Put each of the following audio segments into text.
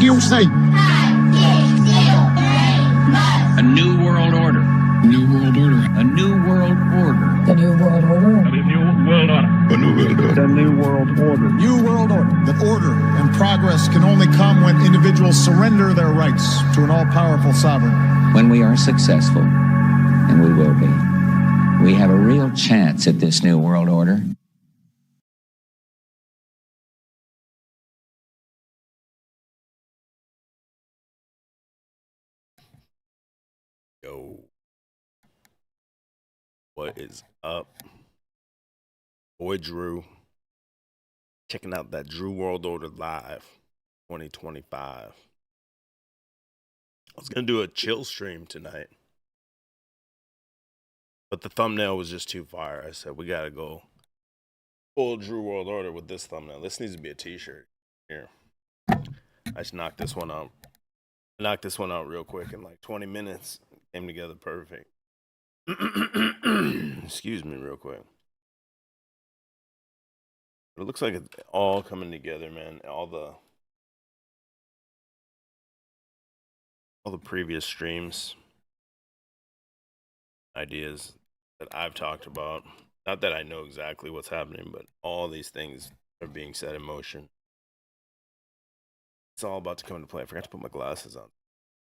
you say? A new world order. New world order. A new world order. The new world order. A new world order. A new world order. The new world order. New world order. That order and progress can only come when individuals surrender their rights to an all-powerful sovereign. When we are successful, and we will be, we have a real chance at this new world order. Yo, what is up? Boy Drew, checking out that Drew World Order Live 2025. I was gonna do a chill stream tonight, but the thumbnail was just too fire. I said we gotta go full Drew World Order with this thumbnail. This needs to be a t-shirt. Here, I just knocked this one out. Knocked this one out real quick in like 20 minutes. Came together perfect. Excuse me real quick. It looks like it's all coming together, man. All the previous streams, ideas that I've talked about. Not that I know exactly what's happening, but all these things are being set in motion. It's all about to come into play. I forgot to put my glasses on.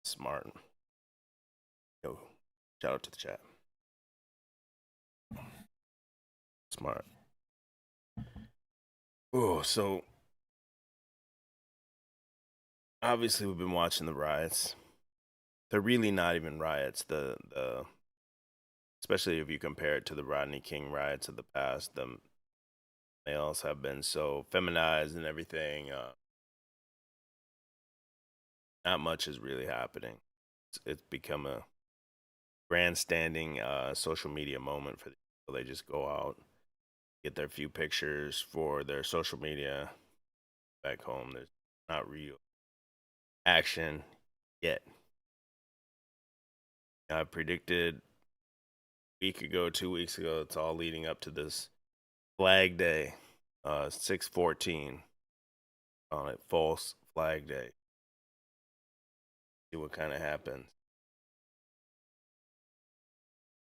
Smart. Yo, shout out to the chat. Smart. Oh, so obviously we've been watching the riots. They're really not even riots. The especially if you compare it to the Rodney King riots of the past, the males have been so feminized and everything. Not much is really happening. It's become a grandstanding social media moment for people. They just go out, get their few pictures for their social media. Back home, there's not real action yet. I predicted a week ago, 2 weeks ago, it's all leading up to this Flag Day, 6/14, on it, false Flag Day. See what kind of happens.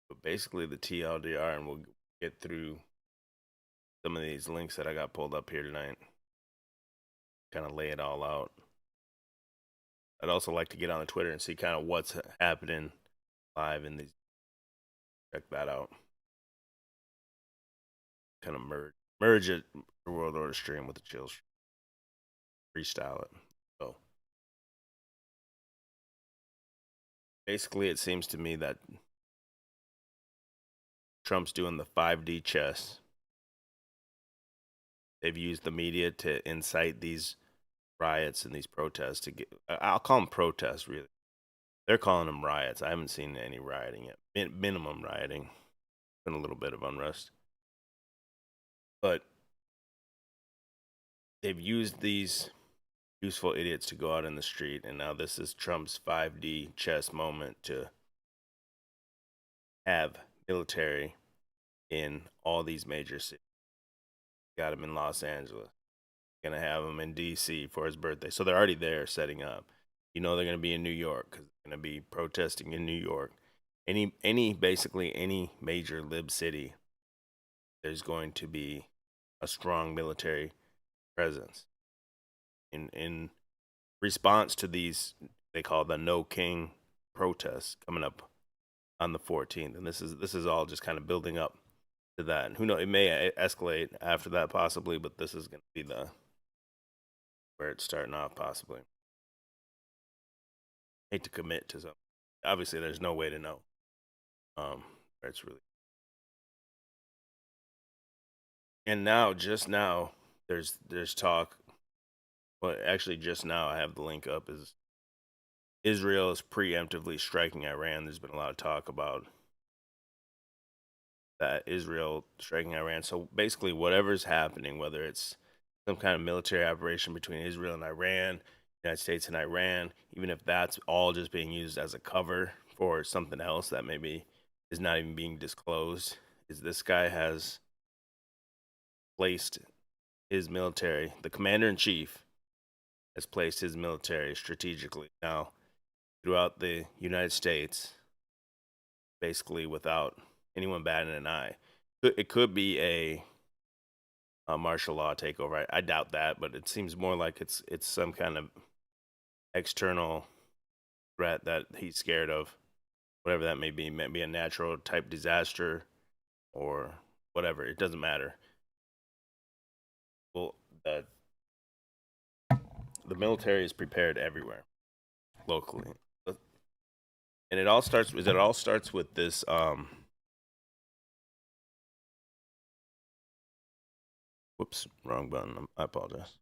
But basically the TLDR, and we'll get through some of these links that I got pulled up here tonight. Kind of lay it all out. I'd also like to get on the Twitter and see kind of what's happening live in these. Check that out. Kind of merge it, the World Order stream with the chill stream. Freestyle it. So basically it seems to me that Trump's doing the 5D chess. They've used the media to incite these riots and these protests to get, I'll call them protests, really. They're calling them riots. I haven't seen any rioting yet. Minimum rioting. Been a little bit of unrest. But they've used these useful idiots to go out in the street, and now this is Trump's 5D chess moment to have military in all these major cities. Got him in Los Angeles. Gonna have him in DC for his birthday. So they're already there setting up. You know they're gonna be in New York because they're gonna be protesting in New York. Basically any major lib city, there's going to be a strong military presence. In response to these, they call the No King protests coming up on the 14th, and this is all just kind of building up to that. And who knows, it may escalate after that possibly, but this is going to be where it's starting off possibly. Hate to commit to something. Obviously, there's no way to know where it's really. And now, just now, there's talk. Well, actually, just now I have the link up. Is Israel is preemptively striking Iran? There's been a lot of talk about that, Israel striking Iran. So basically, whatever's happening, whether it's some kind of military operation between Israel and Iran, United States and Iran, even if that's all just being used as a cover for something else that maybe is not even being disclosed, is this guy has placed his military, the commander-in-chief, has placed his military strategically now throughout the United States, basically without anyone batting an eye. It could be a martial law takeover. I doubt that, but it seems more like it's some kind of external threat that he's scared of, whatever that may be. Maybe a natural type disaster or whatever. It doesn't matter. Well, the military is prepared everywhere, locally, and it all starts with this. Whoops, wrong button. I apologize.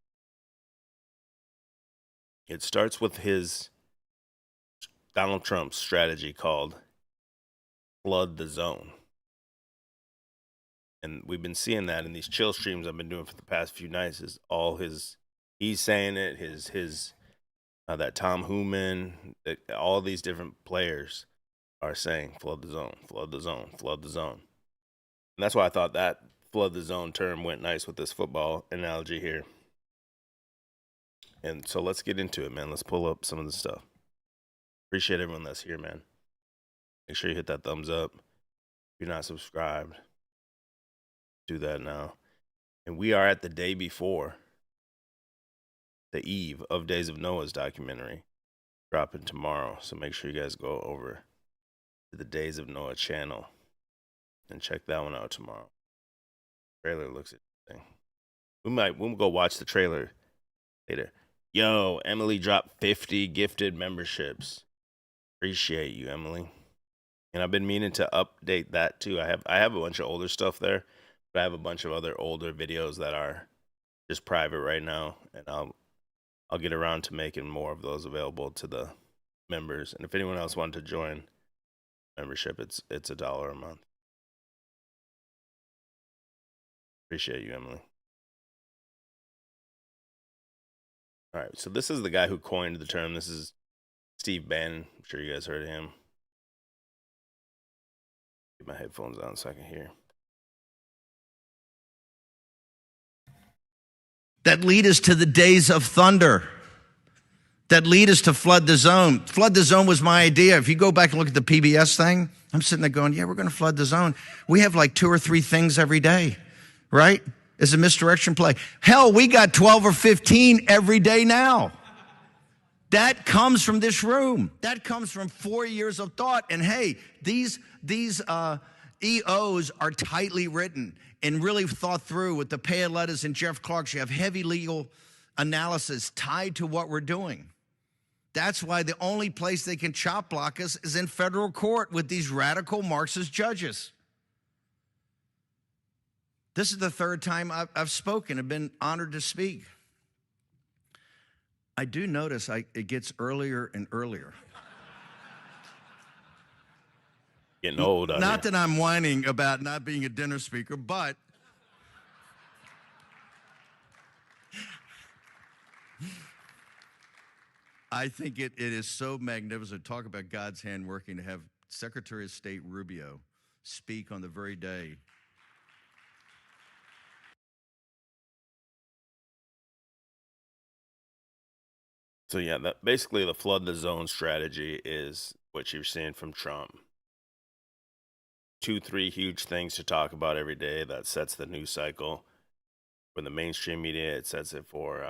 It starts with his Donald Trump's strategy called flood the zone. And we've been seeing that in these chill streams I've been doing for the past few nights. Is all he's saying it, his that Tom Hooman, all these different players are saying flood the zone, flood the zone, flood the zone. And that's why I thought that flood the zone term went nice with this football analogy here. And so let's get into it, man. Let's pull up some of the stuff. Appreciate everyone that's here, man. Make sure you hit that thumbs up. If you're not subscribed, do that now. And we are at the day before the eve of Days of Noah's documentary dropping tomorrow. So make sure you guys go over to the Days of Noah channel and check that one out tomorrow. Trailer looks interesting. We'll go watch the trailer later. Yo, Emily dropped 50 gifted memberships. Appreciate you, Emily. And I've been meaning to update that too. I have a bunch of older stuff there, but I have a bunch of other older videos that are just private right now, and I'll get around to making more of those available to the members. And if anyone else wanted to join membership, it's $1 a month. Appreciate you, Emily. All right, so this is the guy who coined the term. This is Steve Bannon. I'm sure you guys heard of him. Get my headphones on so I can hear. That lead us to the days of thunder, that lead us to flood the zone. Flood the zone was my idea. If you go back and look at the PBS thing, I'm sitting there going, yeah, we're going to flood the zone. We have like 2 or 3 things every day, right? It's a misdirection play. Hell, we got 12 or 15 every day now. That comes from this room. That comes from 4 years of thought. And hey, these EOs are tightly written and really thought through with the Payolettas and Jeff Clark's. You have heavy legal analysis tied to what we're doing. That's why the only place they can chop block us is in federal court with these radical Marxist judges. This is the 3rd time I've spoken. I've been honored to speak. I do notice it gets earlier and earlier. Getting old. Not that I'm whining about not being a dinner speaker, but I think it is so magnificent. Talk about God's hand working to have Secretary of State Rubio speak on the very day. So yeah, that basically the flood the zone strategy is what you're seeing from Trump. 2, 3 huge things to talk about every day that sets the news cycle. For the mainstream media, it sets it for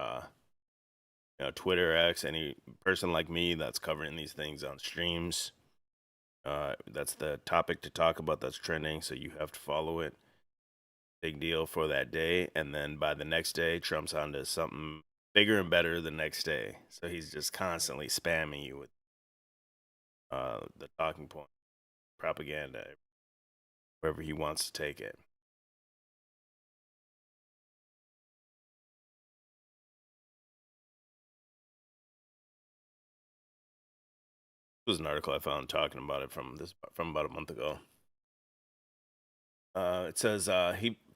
Twitter, X, any person like me that's covering these things on streams. That's the topic to talk about that's trending, so you have to follow it. Big deal for that day, and then by the next day, Trump's on to something bigger and better the next day. So he's just constantly spamming you with the talking point, propaganda, wherever he wants to take it. This was an article I found talking about it from about a month ago. It says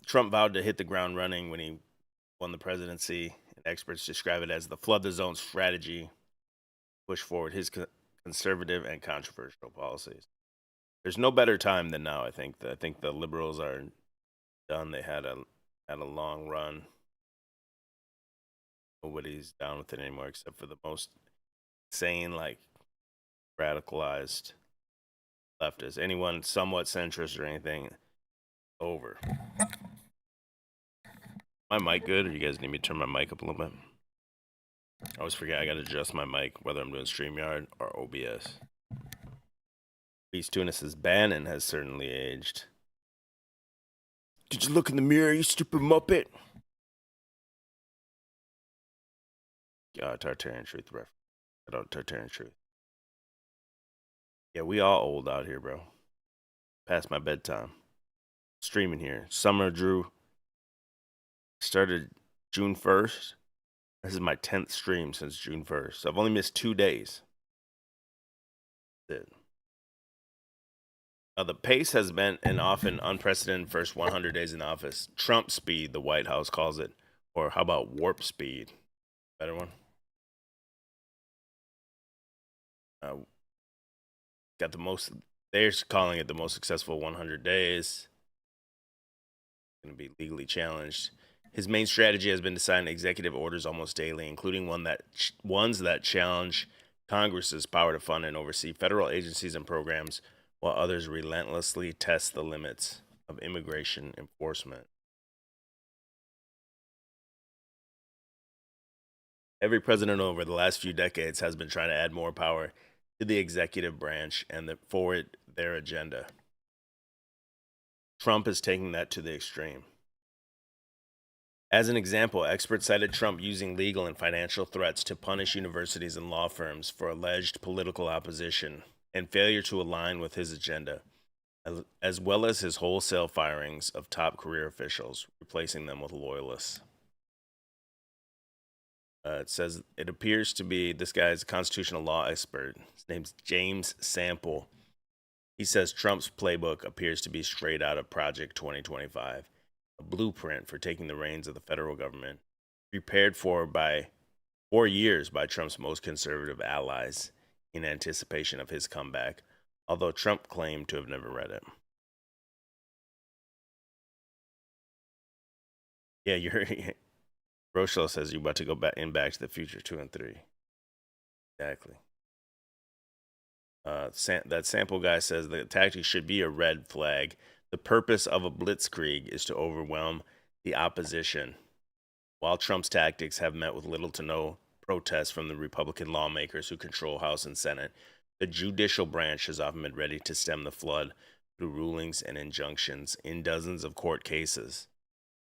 Trump vowed to hit the ground running when he won the presidency, and experts describe it as the flood the zone strategy, push forward his conservative and controversial policies. There's no better time than now. I think the liberals are done. They had a long run. Nobody's down with it anymore except for the most sane, like radicalized leftists. Anyone somewhat centrist or anything, over. My mic good, or you guys need me to turn my mic up a little bit? I always forget I gotta adjust my mic whether I'm doing StreamYard or OBS. Beast Tuna says Bannon has certainly aged. Did you look in the mirror, you stupid muppet? Tartarian Truth reference. I don't Tartarian Truth. Yeah, we all old out here, bro. Past my bedtime. Streaming here. Summer Drew. Started June 1st. This is my 10th stream since June 1st. So I've only missed 2 days. That's it. The pace has been an often unprecedented first 100 days in office. Trump speed, the White House calls it. Or how about warp speed? Better one? Got the most, they're calling it the most successful 100 days. Going to be legally challenged. His main strategy has been to sign executive orders almost daily, including ones that challenge Congress's power to fund and oversee federal agencies and programs, while others relentlessly test the limits of immigration enforcement. Every president over the last few decades has been trying to add more power to the executive branch and forward their agenda. Trump is taking that to the extreme. As an example, experts cited Trump using legal and financial threats to punish universities and law firms for alleged political opposition and failure to align with his agenda, as well as his wholesale firings of top career officials, replacing them with loyalists. It says it appears to be, this guy's a constitutional law expert. His name's James Sample. He says Trump's playbook appears to be straight out of Project 2025, a blueprint for taking the reins of the federal government, prepared for by 4 years by Trump's most conservative allies in anticipation of his comeback, although Trump claimed to have never read it. Yeah, you're... Rochelle says you're about to go back to the Future 2 and 3. Exactly. That Sample guy says the tactic should be a red flag. The purpose of a blitzkrieg is to overwhelm the opposition. While Trump's tactics have met with little to no protest from the Republican lawmakers who control House and Senate, the judicial branch has often been ready to stem the flood through rulings and injunctions in dozens of court cases.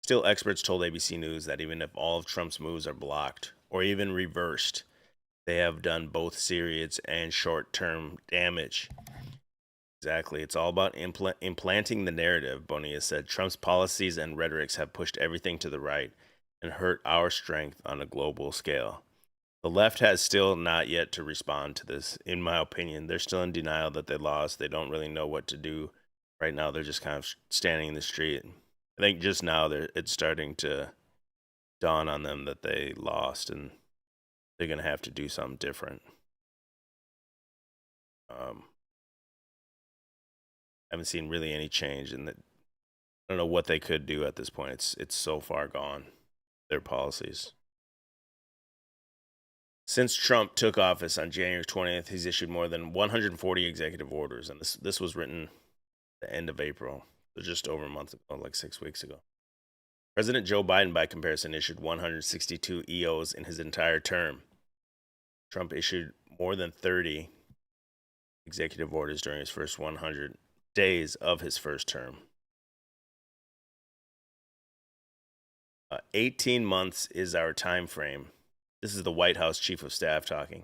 Still, experts told ABC News that even if all of Trump's moves are blocked or even reversed, they have done both serious and short-term damage. Exactly. It's all about implanting the narrative, Bonilla said. Trump's policies and rhetorics have pushed everything to the right and hurt our strength on a global scale. The left has still not yet to respond to this, in my opinion. They're still in denial that they lost. They don't really know what to do. Right now, they're just kind of standing in the street. I think just now it's starting to dawn on them that they lost and they're going to have to do something different. I haven't seen really any change in that. I don't know what they could do at this point. It's so far gone, their policies. Since Trump took office on January 20th, he's issued more than 140 executive orders, and this was written at the end of April. So just over a month ago, like 6 weeks ago. President Joe Biden, by comparison, issued 162 EOs in his entire term. Trump issued more than 30 executive orders during his first 100 days of his first term. 18 months is our time frame. This is the White House Chief of Staff talking.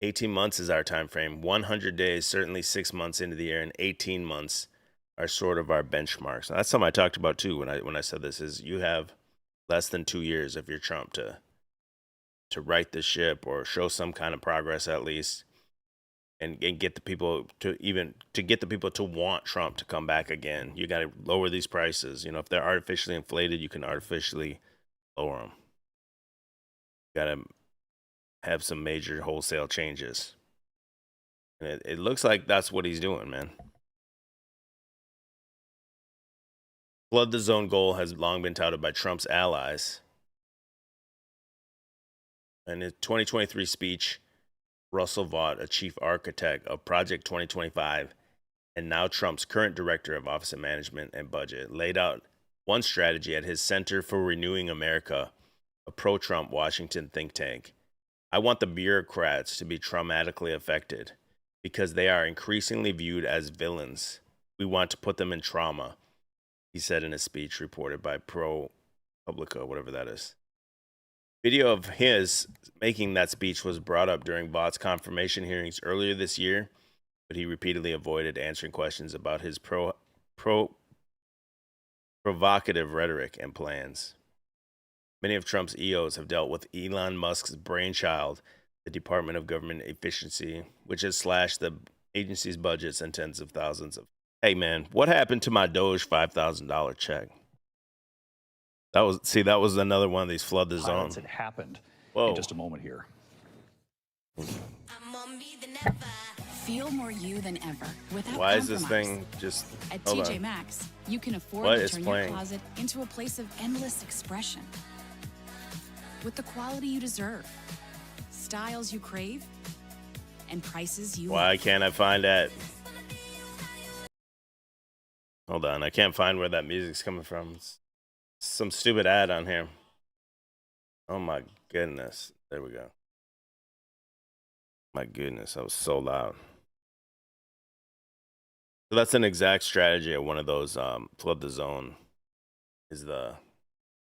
18 months is our time frame. 100 days, certainly 6 months into the year, and 18 months are sort of our benchmarks. Now, that's something I talked about too when I said this, is you have less than 2 years if you're Trump to right the ship or show some kind of progress at least, and get the people to want Trump to come back again. You got to lower these prices. You know, if they're artificially inflated, you can artificially lower them. You got to have some major wholesale changes. And it looks like that's what he's doing, man. Flood the zone goal has long been touted by Trump's allies. In his 2023 speech, Russell Vought, a chief architect of Project 2025 and now Trump's current director of Office of Management and Budget, laid out one strategy at his Center for Renewing America, a pro-Trump Washington think tank. I want the bureaucrats to be traumatically affected because they are increasingly viewed as villains. We want to put them in trauma, he said in a speech reported by ProPublica, whatever that is. Video of his making that speech was brought up during Vought's confirmation hearings earlier this year, but he repeatedly avoided answering questions about his provocative rhetoric and plans. Many of Trump's EOs have dealt with Elon Musk's brainchild, the Department of Government Efficiency, which has slashed the agency's budgets and tens of thousands of. Hey man, what happened to my Doge $5,000 check? That was another one of these flood the zone. It happened. Whoa. In just a moment here. Feel more you than ever without Why is compromise. this thing just At hold TJ on. Maxx, you can afford What to is turn playing? your closet into a place of endless expression. With the quality you deserve, styles you crave, and prices you Why love. can't I find that? Hold on, I can't find where that music's coming from. It's some stupid ad on here. Oh my goodness. There we go. My goodness, that was so loud. So that's an exact strategy of one of those flood the zone. Is the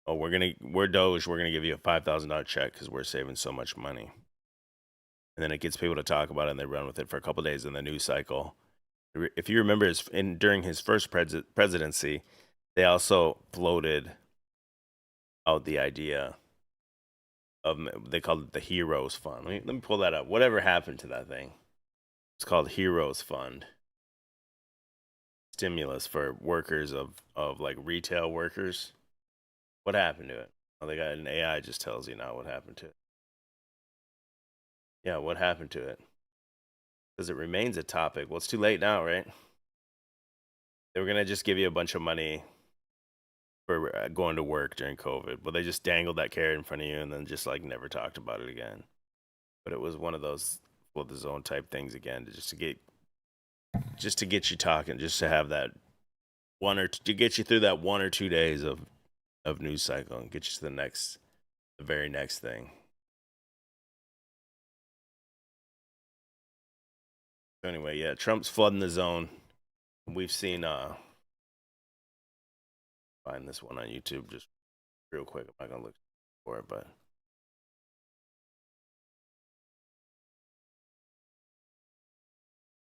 we're Doge, we're gonna give you a $5,000 check because we're saving so much money. And then it gets people to talk about it and they run with it for a couple of days in the news cycle. If you remember, during his first presidency, they also floated out the idea of, they called it the Heroes Fund. Let me pull that up. Whatever happened to that thing? It's called Heroes Fund. Stimulus for workers of like retail workers. What happened to it? Oh, they got an AI just tells you now what happened to it. Yeah, what happened to it? Because it remains a topic. Well, it's too late now, right? They were going to just give you a bunch of money for going to work during COVID, but they just dangled that carrot in front of you and then just like never talked about it again. But it was one of those flood the zone type things again, just to get you talking, just to have that to get you through that 1 or 2 days of news cycle and get you to the very next thing. So anyway, yeah, Trump's flooding the zone. We've seen find this one on YouTube just real quick. I'm not gonna look for it, but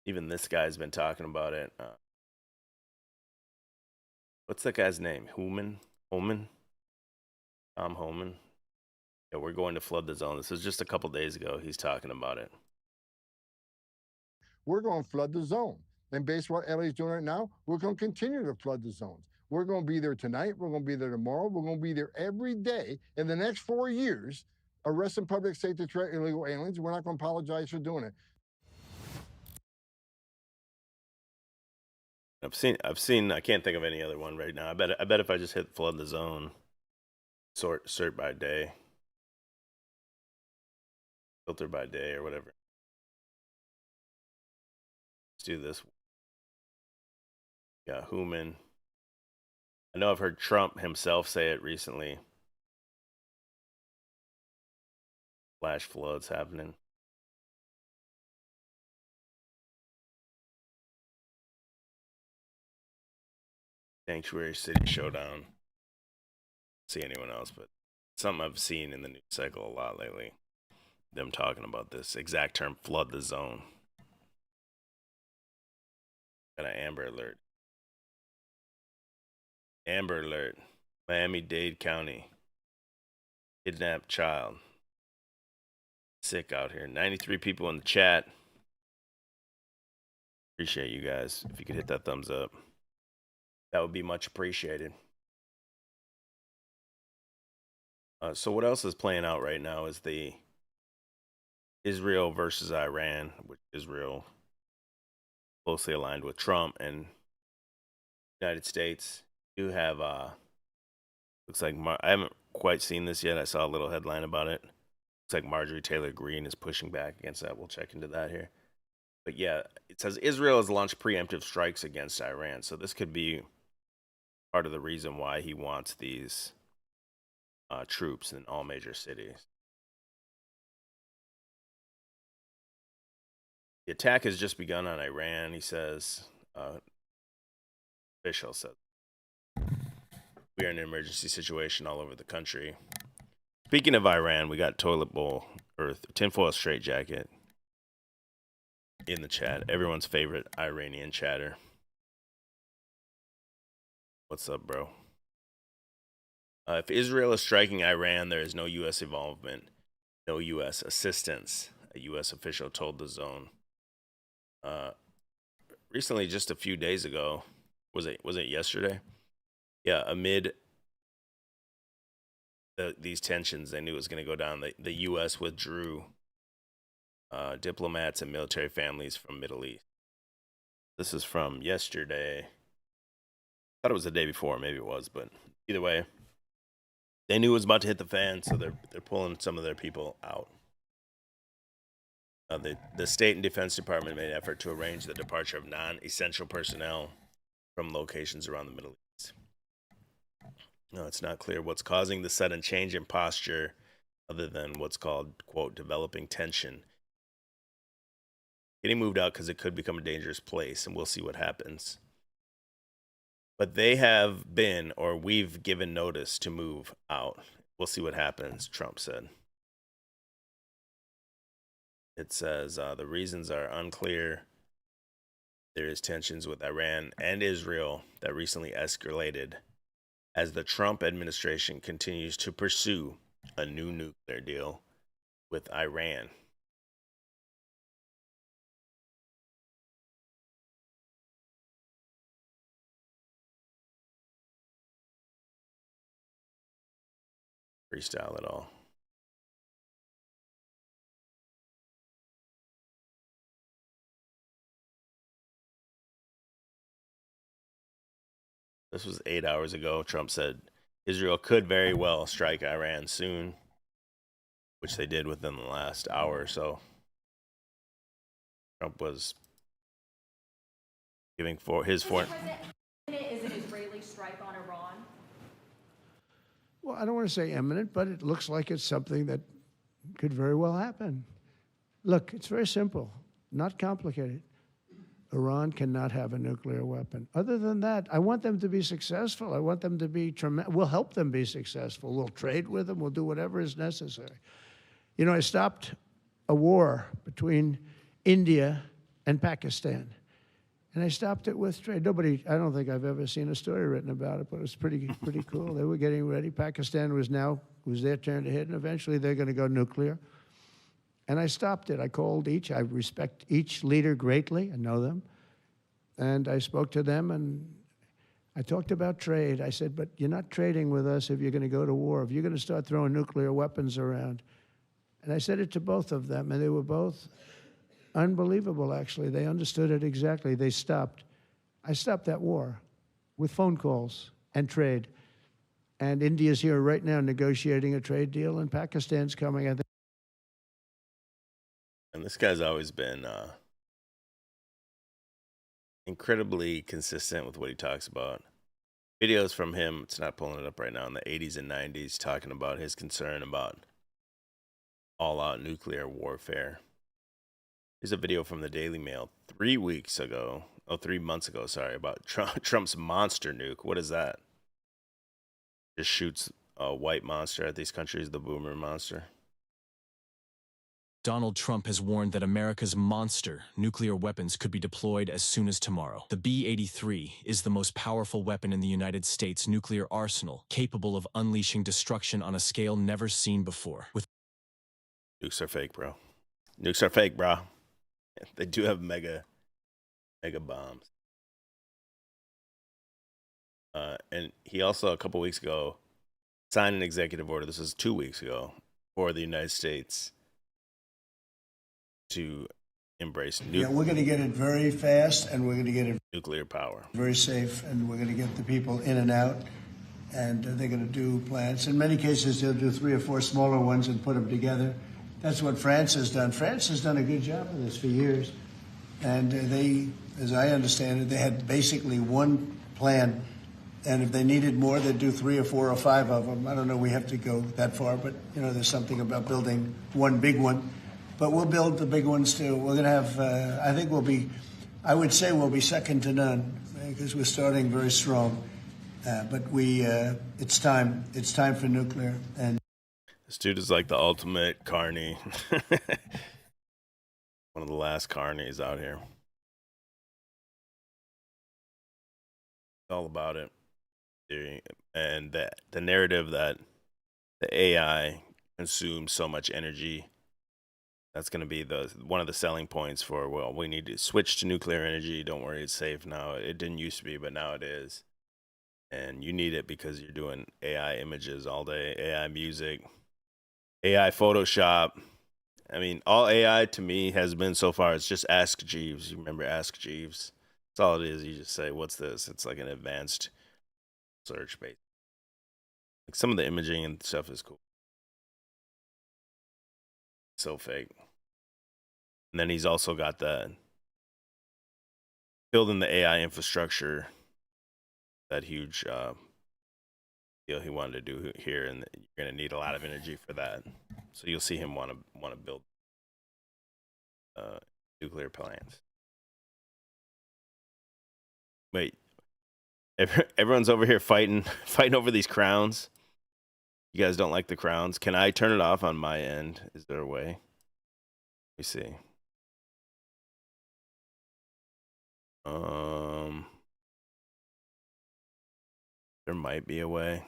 even this guy's been talking about it. What's that guy's name? Holman? Tom Holman. Yeah, we're going to flood the zone. This was just a couple days ago. He's talking about it. We're going to flood the zone. And based on what LA is doing right now, we're going to continue to flood the zones. We're going to be there tonight. We're going to be there tomorrow. We're going to be there every day in the next 4 years, arresting public safety threat illegal aliens. We're not going to apologize for doing it. I've seen. I can't think of any other one right now. I bet if I just hit flood the zone, sort by day, filter by day, or whatever. Let's do this. Yeah, Human. I know I've heard Trump himself say it recently. Flash floods happening. Sanctuary City Showdown. See anyone else, but something I've seen in the news cycle a lot lately. Them talking about this exact term, flood the zone. Got an Amber Alert. Amber Alert. Miami-Dade County. Kidnapped child. Sick out here. 93 people in the chat. Appreciate you guys. If you could hit that thumbs up, that would be much appreciated. So what else is playing out right now is the Israel versus Iran, which Israel closely aligned with Trump and United States. Do have looks like I haven't quite seen this yet. I saw a little headline about it. It's like Marjorie Taylor Greene is pushing back against that. We'll check into that here. But yeah, it says Israel has launched preemptive strikes against Iran. So this could be part of the reason why he wants these troops in all major cities. The attack has just begun on Iran, he says. Official said. We are in an emergency situation all over the country. Speaking of Iran, we got toilet bowl or tinfoil straitjacket in the chat. Everyone's favorite Iranian chatter. What's up, bro? If Israel is striking Iran, there is no U.S. involvement, no U.S. assistance, a U.S. official told the Zone. Recently, just a few days ago, was it yesterday? Yeah, amid these tensions, they knew it was going to go down. The U.S. withdrew diplomats and military families from Middle East. This is from yesterday. I thought it was the day before, maybe it was, but either way, they knew it was about to hit the fan, so they're pulling some of their people out. The State and Defense Department made an effort to arrange the departure of non-essential personnel from locations around the Middle East. No, it's not clear what's causing the sudden change in posture other than what's called, quote, developing tension. Getting moved out because it could become a dangerous place, and we'll see what happens. But they have been, or we've given notice to move out. We'll see what happens, Trump said. It says the reasons are unclear. There is tensions with Iran and Israel that recently escalated as the Trump administration continues to pursue a new nuclear deal with Iran. Freestyle it all. This was 8 hours ago. Trump said Israel could very well strike Iran soon, which they did within the last hour or so. Trump was giving for his foreign. Is an Israeli strike on Iran? Well, I don't want to say imminent, but it looks like it's something that could very well happen. Look, it's very simple, not complicated. Iran cannot have a nuclear weapon. Other than that, I want them to be successful. I want them to be tremendous. We'll help them be successful. We'll trade with them. We'll do whatever is necessary. You know, I stopped a war between India and Pakistan. And I stopped it with trade. I don't think I've ever seen a story written about it, but it was pretty cool. They were getting ready. Pakistan was their turn to hit, and eventually they're going to go nuclear. And I stopped it. I called each. I respect each leader greatly. I know them. And I spoke to them, and I talked about trade. I said, but you're not trading with us if you're going to go to war, if you're going to start throwing nuclear weapons around. And I said it to both of them, and they were both unbelievable, actually. They understood it exactly. They stopped. I stopped that war with phone calls and trade. And India's here right now negotiating a trade deal, and Pakistan's coming, I think. And this guy's always been incredibly consistent with what he talks about. Videos from him, it's not pulling it up right now, in the 80s and 90s, talking about his concern about all-out nuclear warfare. Here's a video from the Daily Mail 3 months ago, about Trump's monster nuke. What is that? Just shoots a white monster at these countries, the boomer monster. Donald Trump has warned that America's monster nuclear weapons could be deployed as soon as tomorrow. The B-83 is the most powerful weapon in the United States nuclear arsenal, capable of unleashing destruction on a scale never seen before. Nukes are fake, bro. Nukes are fake, bro. They do have mega bombs. And he also, a couple weeks ago, signed an executive order. This was 2 weeks ago, for the United States to embrace we're going to get it very fast, and we're going to get it nuclear power. Very safe, and we're going to get the people in and out, and they're going to do plants. In many cases, they'll do 3 or 4 smaller ones and put them together, That's what France has done. France has done a good job of this for years. And they, as I understand it, they had basically one plan. And if they needed more, they'd do 3 or 4 or 5 of them. I don't know, we have to go that far, but, you know, there's something about building one big one. But we'll build the big ones, too. We're going to have, I think I would say we'll be second to none, because we're starting very strong. But it's time. It's time for nuclear. And this dude is like the ultimate carny. One of the last carnies out here. All about it. And the narrative that the AI consumes so much energy, that's going to be one of the selling points for, well, we need to switch to nuclear energy. Don't worry, it's safe now. It didn't used to be, but now it is. And you need it because you're doing AI images all day, AI music, AI Photoshop. I mean, all AI to me has been so far, it's just Ask Jeeves. You remember Ask Jeeves? That's all it is. You just say, what's this? It's like an advanced search base. Like some of the imaging and stuff is cool. So fake. And then he's also got building the AI infrastructure, that huge deal he wanted to do here, and you're going to need a lot of energy for that. So you'll see him want to build nuclear plants. Wait, everyone's over here fighting over these crowns. You guys don't like the crowns? Can I turn it off on my end? Is there a way? Let me see. There might be a way.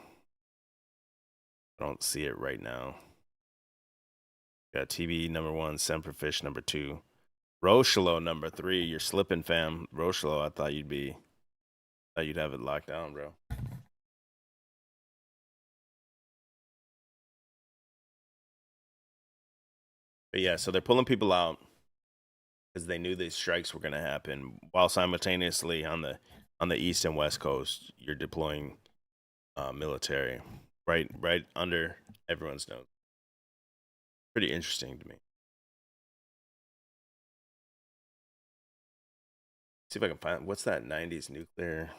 I don't see it right now. Got TV number 1, Semperfish number 2, Rochelo number 3. You're slipping, fam. Rochelo, I thought you'd have it locked down, bro. But yeah, so they're pulling people out because they knew these strikes were going to happen, while simultaneously on the east and west coast, you're deploying military right under everyone's nose. Pretty interesting to me. See if I can find what's that 90s nuclear.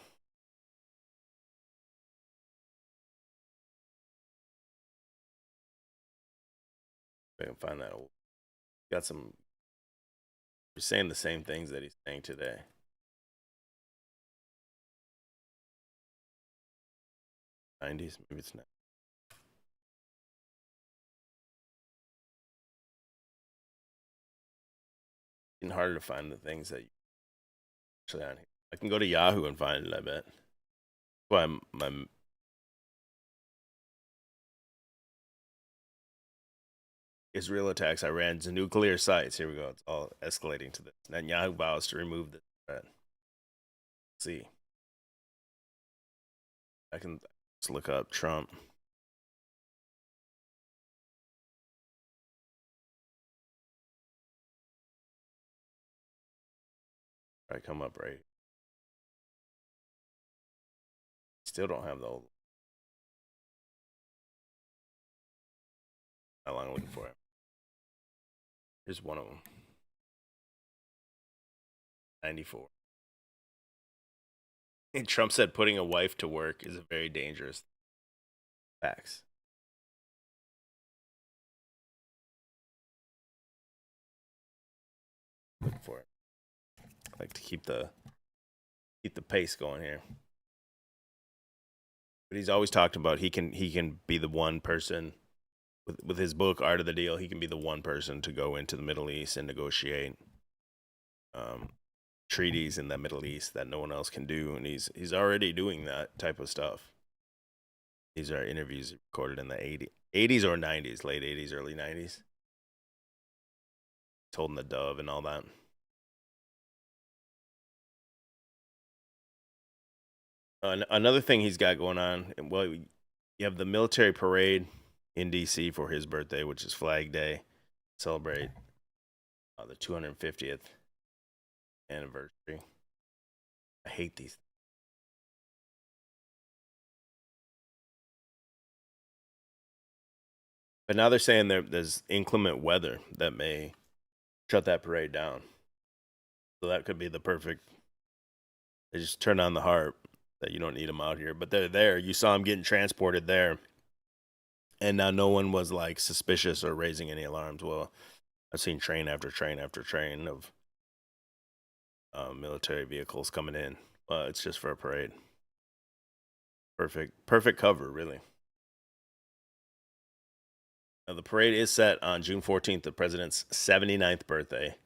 If I can find that old. Got some. You're saying the same things that he's saying today. '90s, maybe it's not. It's harder to find the things that you actually on here. I can go to Yahoo and find it, I bet. Why my Israel attacks Iran's nuclear sites. Here we go. It's all escalating to this. Netanyahu vows to remove this threat. Let's see. I can just look up Trump. I come up right. Still don't have the old. How long am I looking for it? Here's one of them. 94. And Trump said putting a wife to work is a very dangerous. Facts. Looking for it. I like to keep the pace going here. But he's always talked about he can be the one person with his book Art of the Deal. He can be the one person to go into the Middle East and negotiate treaties in the Middle East that no one else can do, and he's already doing that type of stuff. These are interviews recorded in the 80s or 90s, late 80s, early 90s. He's holding the dove and all that. Another thing he's got going on, well, you have the military parade in D.C. for his birthday, which is Flag Day. Celebrate the 250th anniversary. I hate these. But now they're saying there's inclement weather that may shut that parade down. So that could be the perfect. They just turn on the harp that you don't need them out here. But they're there. You saw them getting transported there. And now no one was like suspicious or raising any alarms. Well, I've seen train after train after train of military vehicles coming in. It's just for a parade. Perfect cover, really. Now, the parade is set on June 14th, the president's 79th birthday,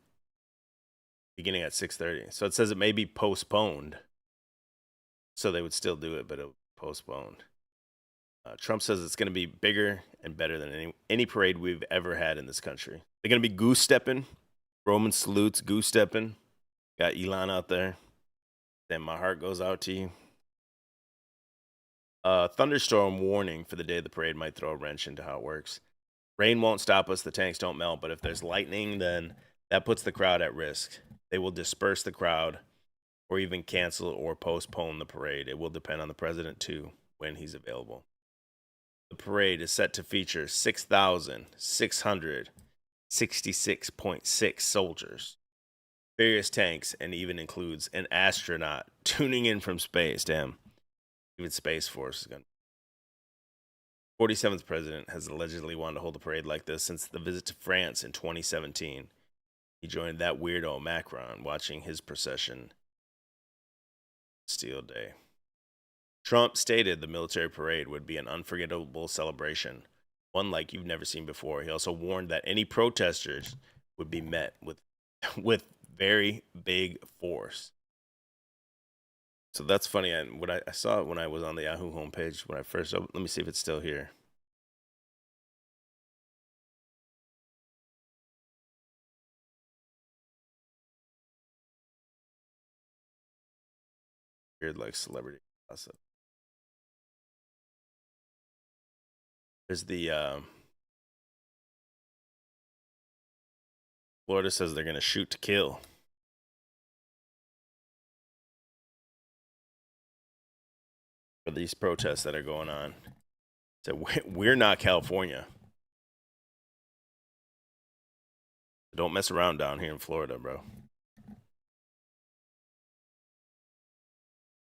beginning at 6:30. So it says it may be postponed. So they would still do it, but it was postponed. Trump says it's going to be bigger and better than any parade we've ever had in this country. They're going to be goose stepping, Roman salutes, goose stepping. Got Elon out there. Then my heart goes out to you. Thunderstorm warning for the day of the parade might throw a wrench into how it works. Rain won't stop us. The tanks don't melt. But if there's lightning, then that puts the crowd at risk. They will disperse the crowd or even cancel or postpone the parade. It will depend on the president, too, when he's available. The parade is set to feature 6,666.6 soldiers, various tanks, and even includes an astronaut tuning in from space. Damn. Even Space Force is going to. 47th president has allegedly wanted to hold a parade like this since the visit to France in 2017. He joined that weirdo Macron watching his procession Bastille Day. Trump stated the military parade would be an unforgettable celebration, one like you've never seen before. He also warned that any protesters would be met with very big force. So that's funny. And what I saw it when I was on the Yahoo homepage when I first opened. Let me see if it's still here. Weird, like celebrity gossip. There's the Florida says they're going to shoot to kill. For these protests that are going on. So we're not California. Don't mess around down here in Florida, bro.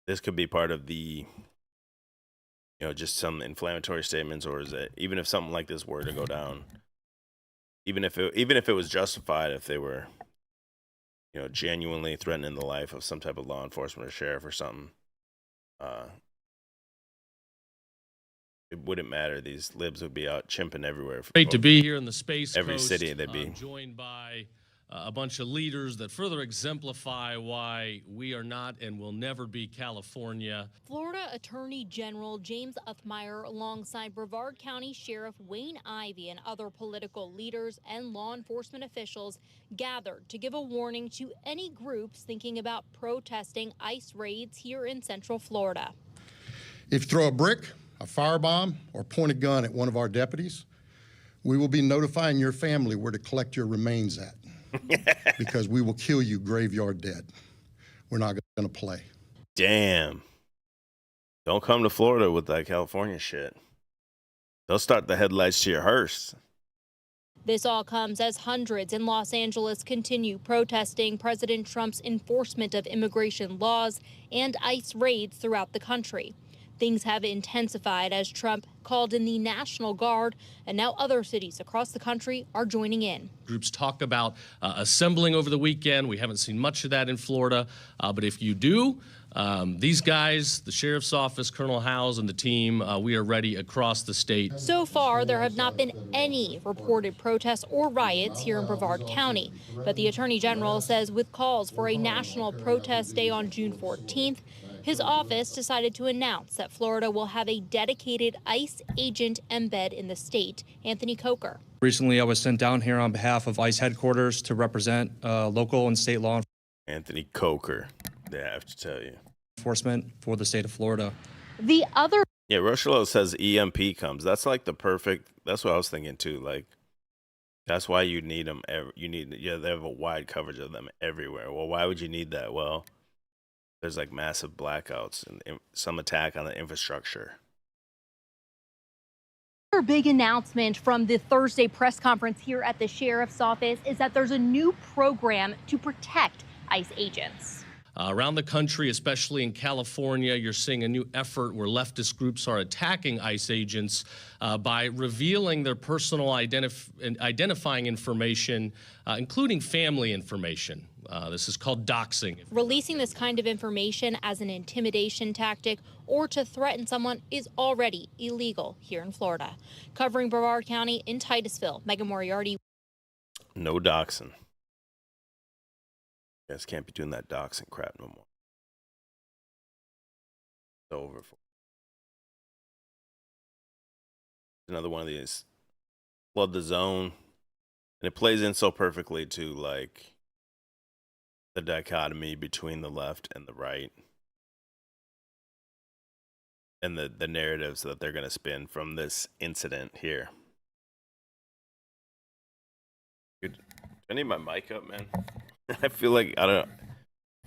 This could be part of the, just some inflammatory statements, or is it even if something like this were to go down, even if it was justified, if they were, genuinely threatening the life of some type of law enforcement or sheriff or something, it wouldn't matter. These libs would be out chimping everywhere. Great to be here in the Space every Coast, city they'd be joined by a bunch of leaders that further exemplify why we are not and will never be California. Florida Attorney General James Uthmeyer, alongside Brevard County Sheriff Wayne Ivey and other political leaders and law enforcement officials, gathered to give a warning to any groups thinking about protesting ICE raids here in Central Florida. If you throw a brick, a firebomb, or point a gun at one of our deputies, we will be notifying your family where to collect your remains at. Because we will kill you graveyard dead. We're not going to play. Damn. Don't come to Florida with that California shit. They'll start the headlights to your hearse. This all comes as hundreds in Los Angeles continue protesting President Trump's enforcement of immigration laws and ICE raids throughout the country. Things have intensified as Trump called in the National Guard, and now other cities across the country are joining in. Groups talk about assembling over the weekend. We haven't seen much of that in Florida, but if you do, these guys, the sheriff's office, Colonel Howes and the team, we are ready across the state. So far, there have not been any reported protests or riots here in Brevard County, but the Attorney General says with calls for a national protest day on June 14th, his office decided to announce that Florida will have a dedicated ICE agent embed in the state, Anthony Coker. Recently, I was sent down here on behalf of ICE headquarters to represent local and state law Anthony Coker, they have to tell you. Enforcement for the state of Florida. The other... Yeah, Rochelle says EMP comes. That's like the perfect, that's what I was thinking too. Like, that's why you need them. They have a wide coverage of them everywhere. Well, why would you need that? Well, there's like massive blackouts and some attack on the infrastructure. Another big announcement from the Thursday press conference here at the sheriff's office is that there's a new program to protect ICE agents. Around the country, especially in California, you're seeing a new effort where leftist groups are attacking ICE agents by revealing their personal identifying information, including family information. This is called doxing. Releasing this kind of information as an intimidation tactic or to threaten someone is already illegal here in Florida. Covering Brevard County in Titusville, Megan Moriarty. No doxing. You guys can't be doing that doxing crap no more. It's over. Another one of these. Flood the zone. And it plays in so perfectly to, like, the dichotomy between the left and the right. And the narratives that they're going to spin from this incident here. Dude, I need my mic up, man. I feel like I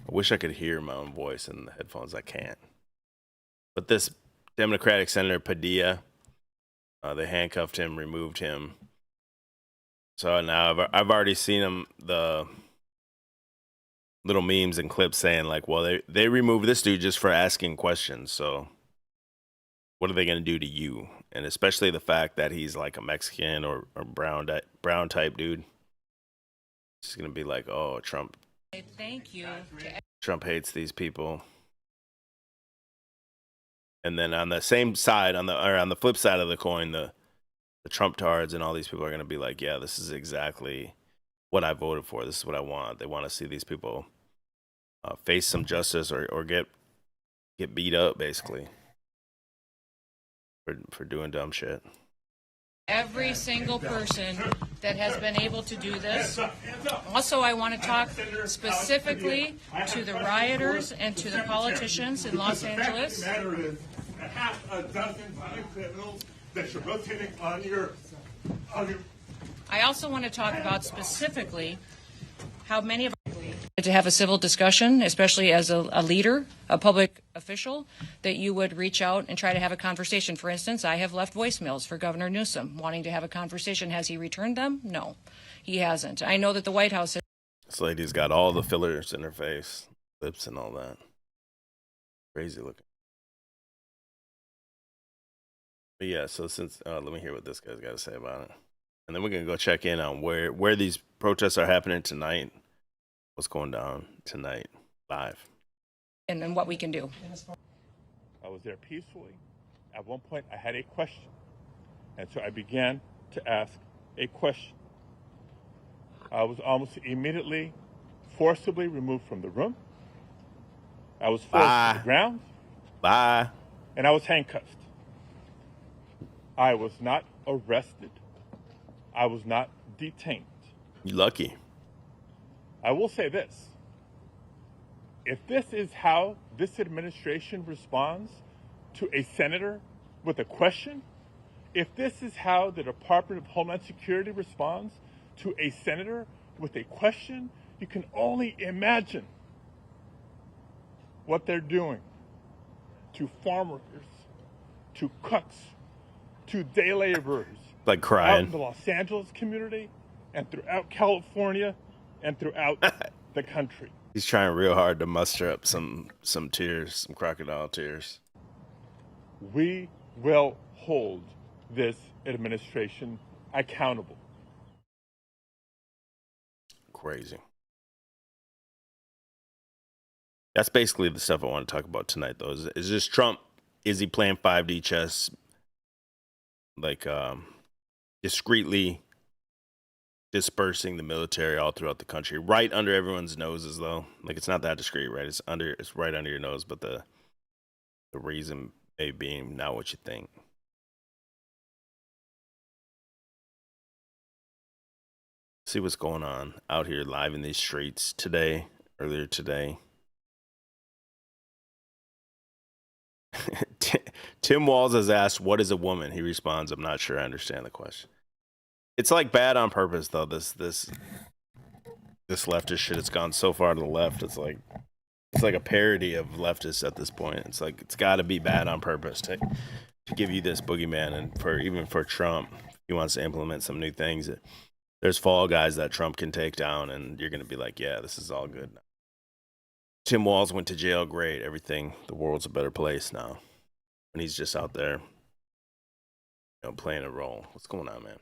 wish I could hear my own voice in the headphones. I can't. But this Democratic Senator Padilla, they handcuffed him, removed him. So now I've already seen him, the little memes and clips saying like, well, they removed this dude just for asking questions. So what are they going to do to you? And especially the fact that he's like a Mexican or brown type dude. It's going to be like, oh, Trump. Thank you. Trump hates these people. And then on the same side, on the flip side of the coin, the Trump tards and all these people are going to be like, yeah, this is exactly what I voted for. This is what I want. They want to see these people face some justice or get beat up, basically, for doing dumb shit. Every single person that has been able to do this. Also, I want to talk specifically to the rioters and to the politicians in Los Angeles. A half a dozen violent criminals that you're rotating on your. I also want to talk about specifically how many of to have a civil discussion, especially as a leader, a public official, that you would reach out and try to have a conversation. For instance, I have left voicemails for Governor Newsom wanting to have a conversation. Has he returned them? No, he hasn't. I know that the White House has. This lady's got all the fillers in her face, lips and all that. Crazy looking. But yeah, so since let me hear what this guy's got to say about it, and then we're gonna go check in on where these protests are happening tonight. What's going down tonight live, and then what we can do. I was there peacefully. At one point, I had a question, and so I began to ask a question. I was almost immediately forcibly removed from the room. I was forced to the ground. Bye. And I was handcuffed. I was not arrested. I was not detained. You lucky. I will say this. If this is how this administration responds to a senator with a question, if this is how the Department of Homeland Security responds to a senator with a question, you can only imagine what they're doing to farm workers, to cooks, to day laborers. Like crying. Out in the Los Angeles community and throughout California and throughout the country. He's trying real hard to muster up some tears, some crocodile tears. We will hold this administration accountable. Crazy. That's basically the stuff I want to talk about tonight, though. Is this Trump? Is he playing 5D chess? Like, discreetly dispersing the military all throughout the country, right under everyone's noses, though. Like, it's not that discreet, right? It's right under your nose, but the reason may be not what you think. See what's going on out here live in these streets today, earlier today. Tim Walz has asked, what is a woman? He responds, I'm not sure I understand the question. It's like bad on purpose, though. This leftist shit, it's gone so far to the left. It's like a parody of leftists at this point. It's like, it's got to be bad on purpose to to give you this boogeyman, and even for Trump, he wants to implement some new things. There's fall guys that Trump can take down, and you're going to be like, yeah, this is all good now. Tim Walz went to jail, great, everything. The world's a better place now. And he's just out there, playing a role. What's going on, man?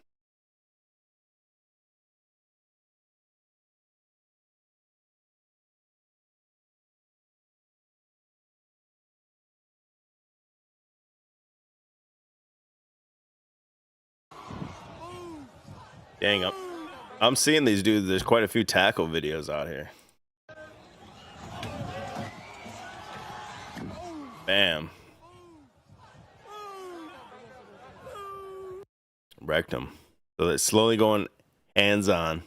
Dang, I'm seeing these dudes. There's quite a few tackle videos out here. Bam. Wrecked him. So it's slowly going hands-on.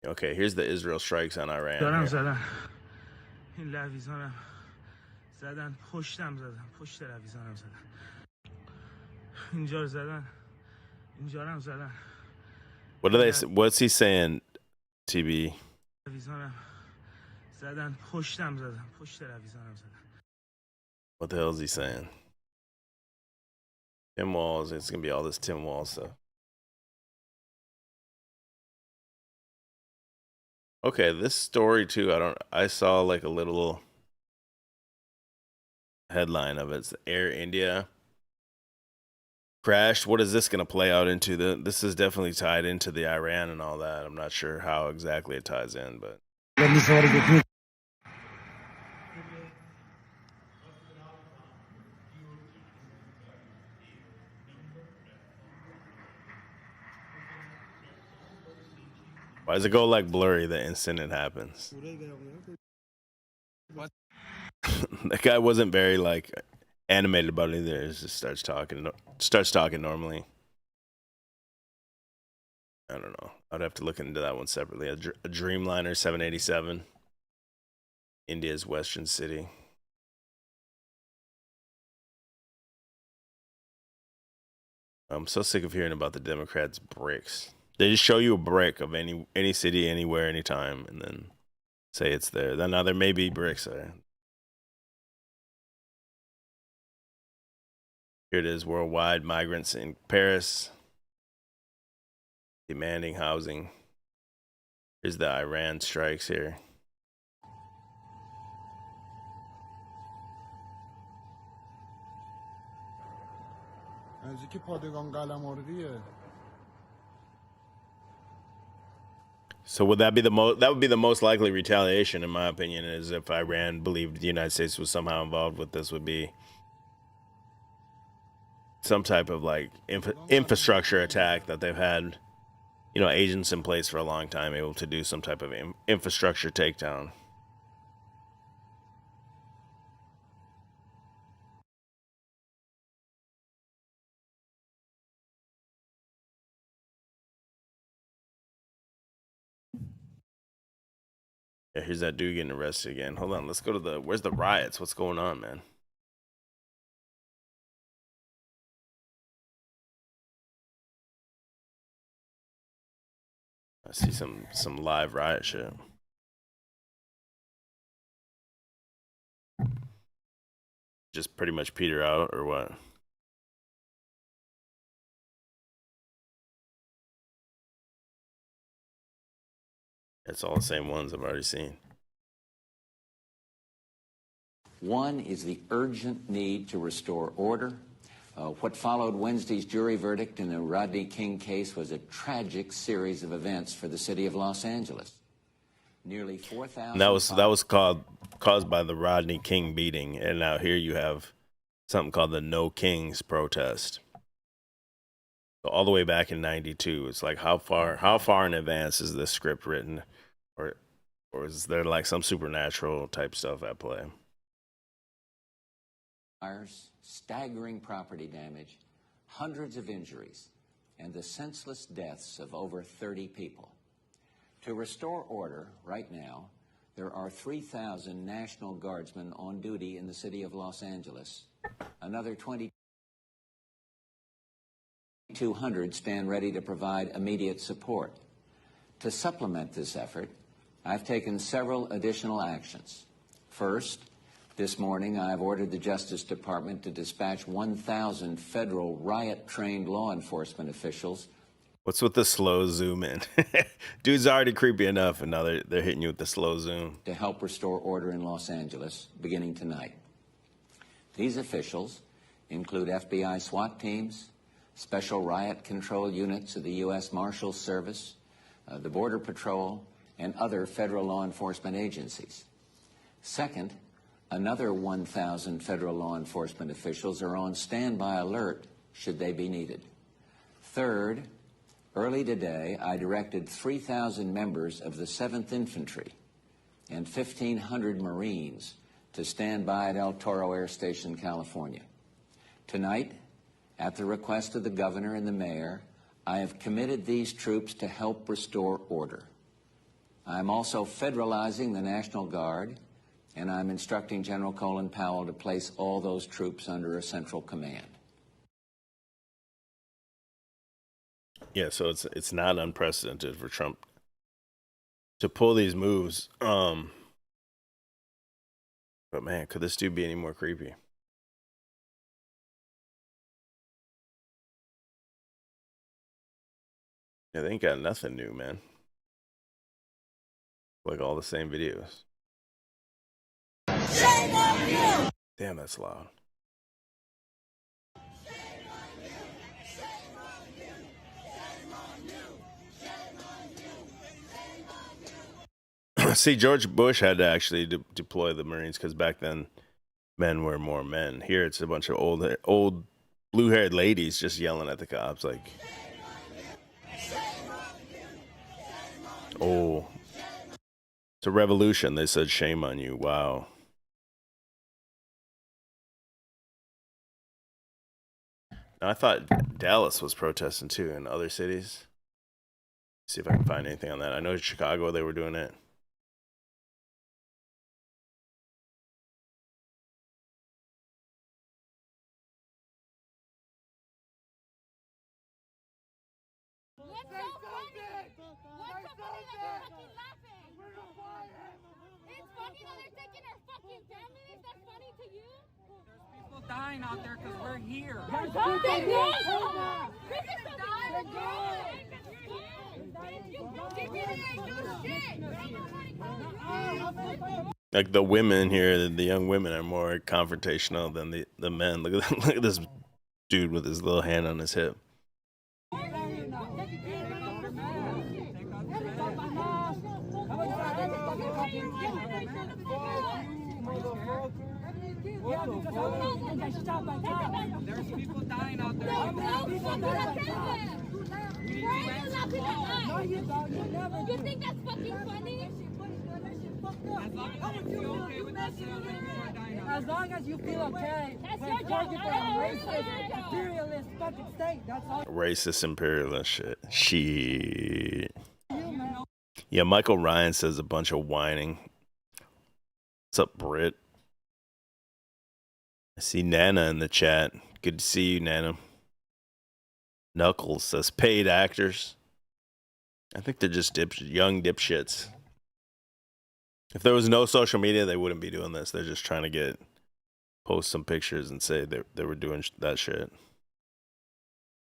Okay, here's the Israel strikes on Iran. What do they? What's he saying, TB? What the hell is he saying? Tim Walz. It's gonna be all this Tim Walz stuff. Okay, this story too. I saw like a little headline of it. It's Air India crashed. What is this going to play out into? This is definitely tied into the Iran and all that. I'm not sure how exactly it ties in, but why does it go like blurry the instant it happens? What? That guy wasn't very like animated about it either. He just starts talking normally. I don't know. I'd have to look into that one separately. A Dreamliner 787, India's western city. I'm so sick of hearing about the Democrats' bricks. They just show you a brick of any city, anywhere, anytime, and then say it's there. Then now there may be bricks there. Here it is, worldwide migrants in Paris demanding housing. Here's the Iran strikes here. So would that be the most? That would be the most likely retaliation, in my opinion, is if Iran believed the United States was somehow involved with this. Would be some type of like infrastructure attack that they've had, agents in place for a long time, able to do some type of infrastructure takedown. Yeah, here's that dude getting arrested again. Hold on, let's go to where's the riots? What's going on, man? I see some live riot shit. Just pretty much peter out, or what? It's all the same ones I've already seen. One is the urgent need to restore order. What followed Wednesday's jury verdict in the Rodney King case was a tragic series of events for the city of Los Angeles. Nearly 4,000. That was caused by the Rodney King beating, and now here you have something called the No Kings protest. So all the way back in '92, it's like how far in advance is this script written, or is there like some supernatural type stuff at play? Fires, staggering property damage, hundreds of injuries, and the senseless deaths of over 30 people. To restore order right now, there are 3,000 National Guardsmen on duty in the city of Los Angeles. Another 2,200 stand ready to provide immediate support. To supplement this effort, I've taken several additional actions. First, This morning, I have ordered the Justice Department to dispatch 1,000 federal riot-trained law enforcement officials. What's with the slow zoom in? Dude's already creepy enough, and now they're hitting you with the slow zoom. To help restore order in Los Angeles, beginning tonight. These officials include FBI SWAT teams, special riot control units of the U.S. Marshals Service, the Border Patrol, and other federal law enforcement agencies. Second, another 1,000 federal law enforcement officials are on standby alert should they be needed. Third, early today, I directed 3,000 members of the 7th Infantry and 1,500 Marines to stand by at El Toro Air Station, California. Tonight, at the request of the governor and the mayor, I have committed these troops to help restore order. I am also federalizing the National Guard, and I'm instructing General Colin Powell to place all those troops under a central command. Yeah, so it's not unprecedented for Trump to pull these moves. But man, could this dude be any more creepy? Yeah, they ain't got nothing new, man. Like all the same videos. Shame on you! Damn, that's loud. See, George Bush had to actually deploy the Marines because back then men were more men. Here it's a bunch of old blue-haired ladies just yelling at the cops like, oh, it's a revolution. They said, shame on you. Wow. Now, I thought Dallas was protesting too in other cities. See if I can find anything on that. I know in Chicago they were doing it. Dying out there because we're here. Like the women here, the young women are more confrontational than the men. Look at this dude with his little hand on his hip. There's people dying out there. You think that's fucking funny? As long as you feel okay, we're targeting racist, imperialist fucking state. That's all. Racist imperialist shit. Shit. Yeah, Michael Ryan says a bunch of whining. What's up, Britt? I see Nana in the chat. Good to see you, Nana. Knuckles says paid actors. I think they're just young dipshits. If there was no social media, they wouldn't be doing this. They're just trying to post some pictures and say they were doing that shit.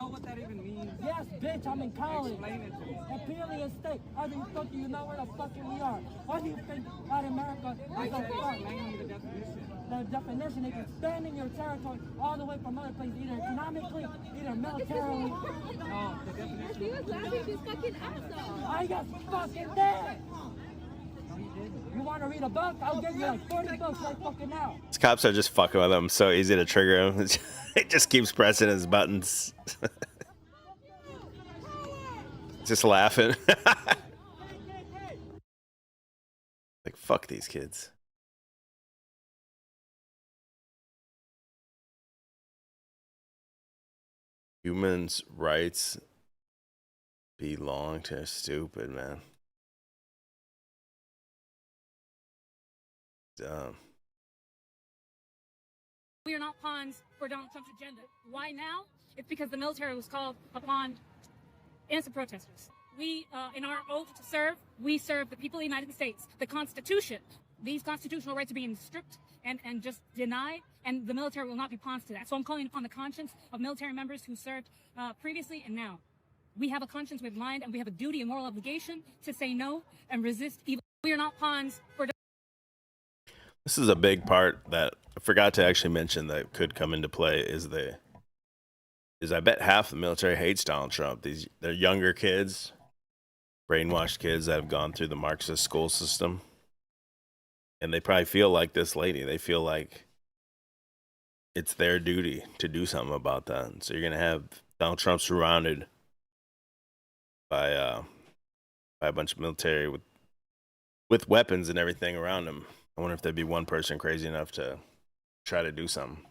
You know what that even means? Yes, bitch, I'm in college. Explain it to me. Imperialist state. How do you think you know where the fucking we are? Why do you think that America is so far? Explain me the definition. The definition is expanding your territory all the way from other places, either economically, either militarily. No, the definition. He was laughing his fucking ass off. I got fucking dead. You want to read a book? I'll give you like 40 books right fucking now. These cops are just fucking with him. So easy to trigger him. He just keeps pressing his buttons. Just laughing. Like, fuck these kids. Humans' rights belong to stupid, man. Dumb. We are not pawns for Donald Trump's agenda. Why now? It's because the military was called upon innocent protesters. We, in our oath to serve, we serve the people of the United States. The Constitution these constitutional rights are being stripped and just denied, and the military will not be pawns to that. So I'm calling upon the conscience of military members who served previously and now. We have a conscience, we have mind, and we have a duty and moral obligation to say no and resist evil. We are not pawns for... This is a big part that I forgot to actually mention that could come into play is I bet half the military hates Donald Trump. They're younger kids, brainwashed kids that have gone through the Marxist school system. And they probably feel like this lady. They feel like it's their duty to do something about that. And so you're going to have Donald Trump surrounded by a bunch of military with weapons and everything around him. I wonder if there'd be one person crazy enough to try to do something.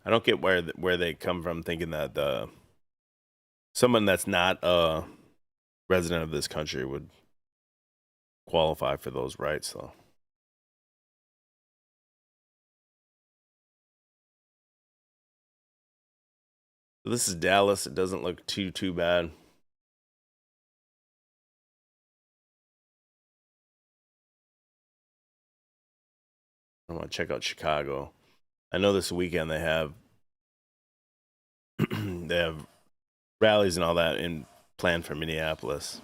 I don't get where they come from thinking that someone that's not a resident of this country would qualify for those rights, though. So this is Dallas. It doesn't look too bad. I want to check out Chicago. I know this weekend they have rallies and all that planned for Minneapolis.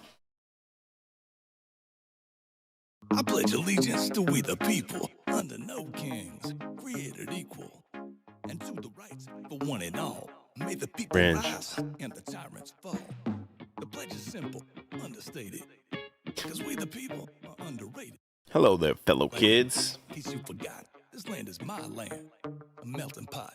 I pledge allegiance to we the people, under no kings, created equal, and to the rights for one and all. May the people rise and the tyrants fall. The pledge is simple, understated, because we the people are underrated. Hello there, fellow kids. In case you forgot, this land is my land, a melting pot.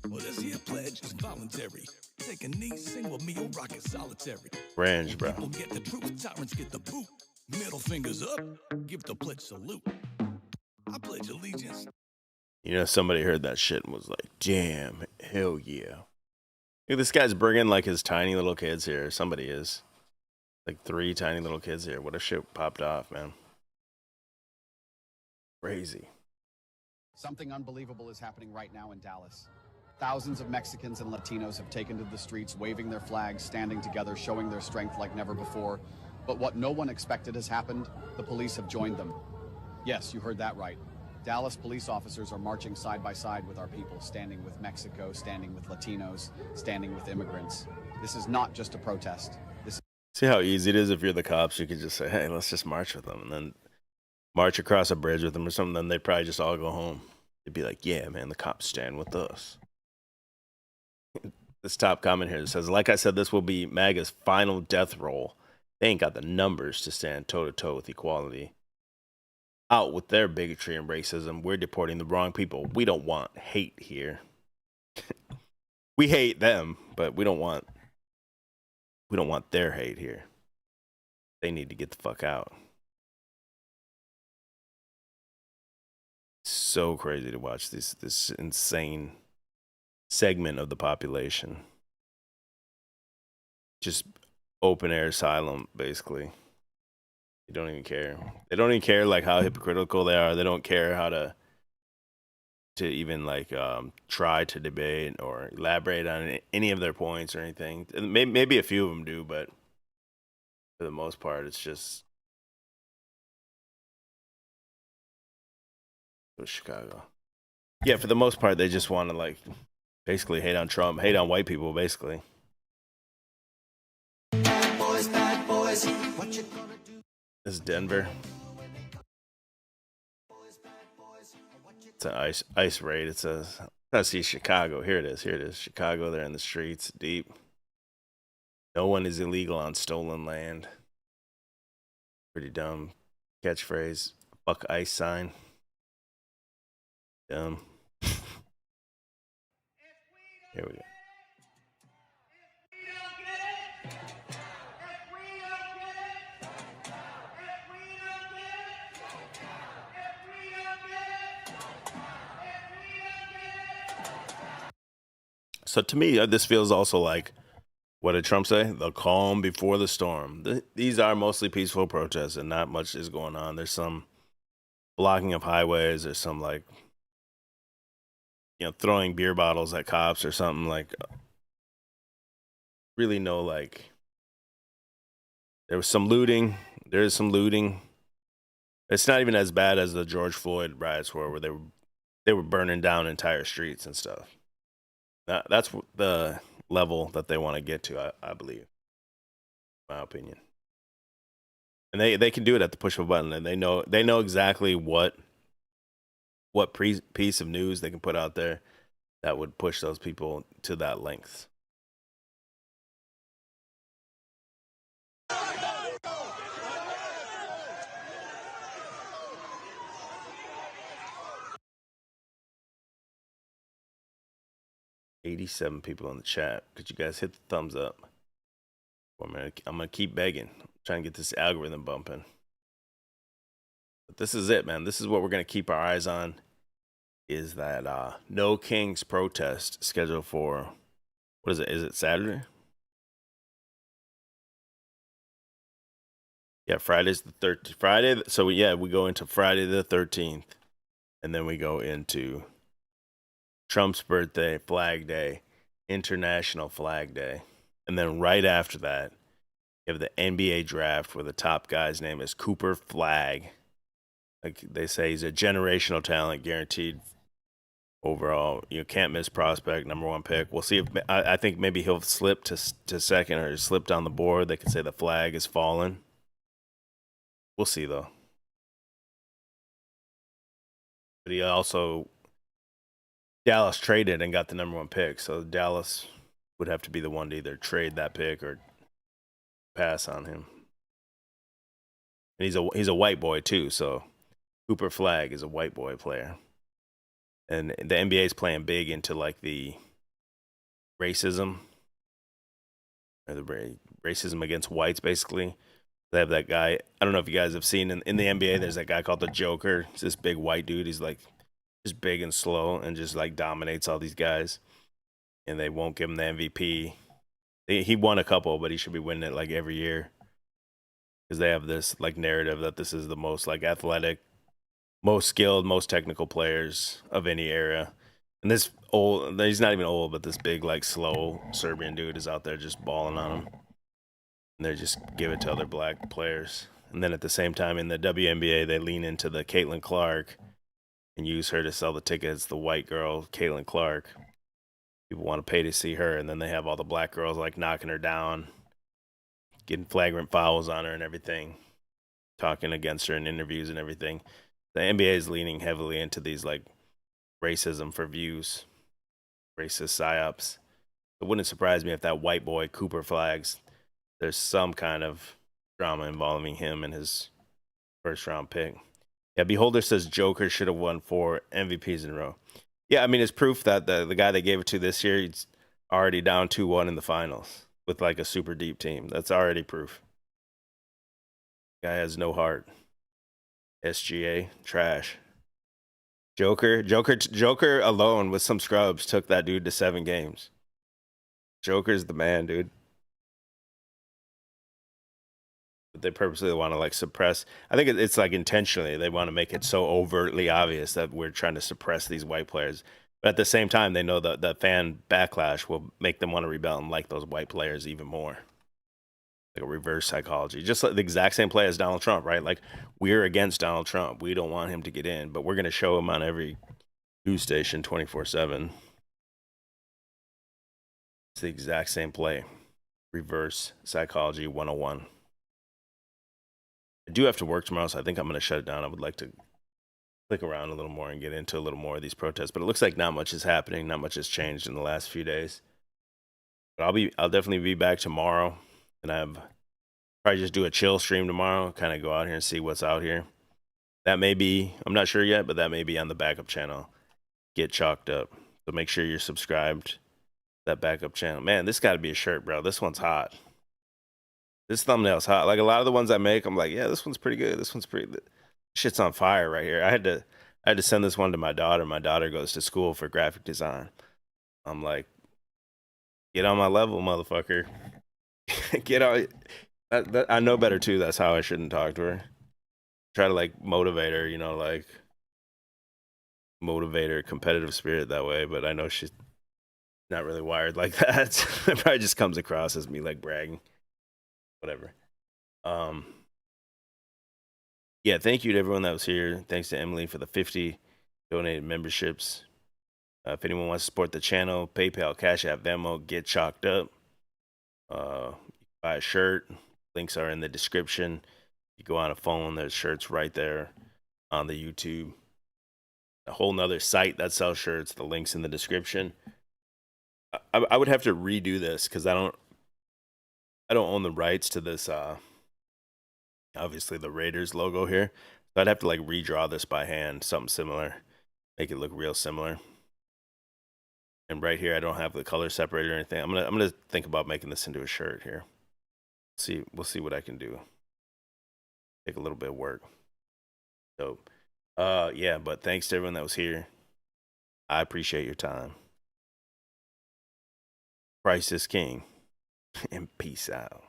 Well, this here pledge is voluntary. Take a knee, sing with me, or rock it solitary. Range, bro. People get the truth, tyrants get the boot. Middle fingers up, give the pledge salute. I pledge allegiance. You know, somebody heard that shit and was like, damn, hell yeah. Look, this guy's bringing like his tiny little kids here. Somebody is. Like 3 tiny little kids here. What a shit popped off, man. Crazy. Something unbelievable is happening right now in Dallas. Thousands of Mexicans and Latinos have taken to the streets, waving their flags, standing together, showing their strength like never before. But what no one expected has happened. The police have joined them. Yes, you heard that right. Dallas police officers are marching side by side with our people, standing with Mexico, standing with Latinos, standing with immigrants. This is not just a protest. See how easy it is if you're the cops? You could just say, hey, let's just march with them, and then march across a bridge with them or something. Then they'd probably just all go home. They'd be like, yeah, man, the cops stand with us. This top comment here says, like I said, this will be MAGA's final death roll. They ain't got the numbers to stand toe-to-toe with equality. Out with their bigotry and racism. We're deporting the wrong people. We don't want hate here. We hate them, but we don't want their hate here. They need to get the fuck out. So crazy to watch this insane segment of the population. Just open air asylum, basically. They don't even care. They don't even care like how hypocritical they are. They don't care how to even like try to debate or elaborate on any of their points or anything. Maybe a few of them do, but for the most part, it's just Chicago. Yeah, for the most part, they just want to like basically hate on Trump, hate on white people, basically. Bad boys, what you gonna do? This is Denver. It's an ice raid. It says, I see Chicago. Here it is. Chicago, they're in the streets, deep. No one is illegal on stolen land. Pretty dumb catchphrase. Fuck ice sign. Dumb. Here we go. So to me, this feels also like, what did Trump say? The calm before the storm. These are mostly peaceful protests and not much is going on. There's some blocking of highways. There's some like, throwing beer bottles at cops or something like. Really no like There was some looting. There is some looting. It's not even as bad as the George Floyd riots were, where they were burning down entire streets and stuff. That's the level that they want to get to, I believe, in my opinion. And they can do it at the push of a button, and they know exactly what piece of news they can put out there that would push those people to that length. $87 people in the chat. Could you guys hit the thumbs up? I'm gonna keep begging. I'm trying to get this algorithm bumping. But this is it, man. This is what we're gonna keep our eyes on. Is that No Kings protest scheduled for, what is it? Is it Saturday? Yeah, Friday's the 13th. Friday. So we go into Friday the 13th, and then we go into Trump's birthday, Flag Day, International Flag Day. And then right after that, you have the NBA draft where the top guy's name is Cooper Flagg. Like they say, he's a generational talent, guaranteed overall. You can't miss prospect, #1 pick. We'll see if I think maybe he'll slip to second or slip down the board. They could say the flag is fallen. We'll see though. But he also, Dallas traded and got the #1 pick, so Dallas would have to be the one to either trade that pick or pass on him. And he's a white boy too, so Cooper Flagg is a white boy player. And the NBA is playing big into like the racism, or the racism against whites, basically. They have that guy. I don't know if you guys have seen in the NBA, there's that guy called the Joker. It's this big white dude. He's like just big and slow and just like dominates all these guys. And they won't give him the MVP. He won a couple, but he should be winning it like every year. Because they have this like narrative that this is the most like athletic, most skilled, most technical players of any era. And this old, he's not even old, but this big like slow Serbian dude is out there just balling on him. And they just give it to other black players. And then at the same time in the WNBA, they lean into the Caitlin Clark and use her to sell the tickets. The white girl, Caitlin Clark. People want to pay to see her. And then they have all the black girls like knocking her down, getting flagrant fouls on her and everything, talking against her in interviews and everything. The NBA is leaning heavily into these like racism for views, racist psyops. It wouldn't surprise me if that white boy, Cooper Flagg, there's some kind of drama involving him and his first round pick. Yeah, Beholder says Joker should have won 4 MVPs in a row. Yeah, I mean, it's proof that the guy they gave it to this year, he's already down 2-1 in the finals with like a super deep team. That's already proof. Guy has no heart. SGA, trash. Joker alone with some scrubs took that dude to 7 games. Joker's the man, dude. But they purposely want to like suppress. I think it's like intentionally. They want to make it so overtly obvious that we're trying to suppress these white players. But at the same time, they know that the fan backlash will make them want to rebel and like those white players even more. Like a reverse psychology. Just like the exact same play as Donald Trump, right? Like, we're against Donald Trump. We don't want him to get in, but we're going to show him on every news station 24/7. It's the exact same play. Reverse psychology 101. I do have to work tomorrow, so I think I'm going to shut it down. I would like to click around a little more and get into a little more of these protests, but it looks like not much is happening. Not much has changed in the last few days. But I'll definitely be back tomorrow, and probably just do a chill stream tomorrow, kind of go out here and see what's out here. That may be, I'm not sure yet, but that may be on the backup channel, Get Chalked Up. So make sure you're subscribed to that backup channel. Man, this got to be a shirt, bro. This one's hot. This thumbnail's hot. Like a lot of the ones I make, I'm like, yeah, this one's pretty good. This one's pretty, shit's on fire right here. I had to send this one to my daughter. My daughter goes to school for graphic design. I'm like, get on my level, motherfucker. Get on. I know better too. That's how I shouldn't talk to her. Try to like motivate her, like motivate her competitive spirit that way. But I know she's not really wired like that. It probably just comes across as me like bragging. Whatever. Yeah, thank you to everyone that was here. Thanks to Emily for the 50 donated memberships. If anyone wants to support the channel, PayPal, CashApp, Venmo, Get Chalked Up. Buy a shirt. Links are in the description. You go on a phone, there's shirts right there on the YouTube. A whole nother site that sells shirts. The link's in the description. I would have to redo this because I don't own the rights to this. Obviously the Raiders logo here. So I'd have to like redraw this by hand, something similar, make it look real similar. And right here, I don't have the color separated or anything. I'm gonna think about making this into a shirt here. We'll see what I can do. Take a little bit of work. So, yeah. But thanks to everyone that was here. I appreciate your time. Christ is King, and peace out.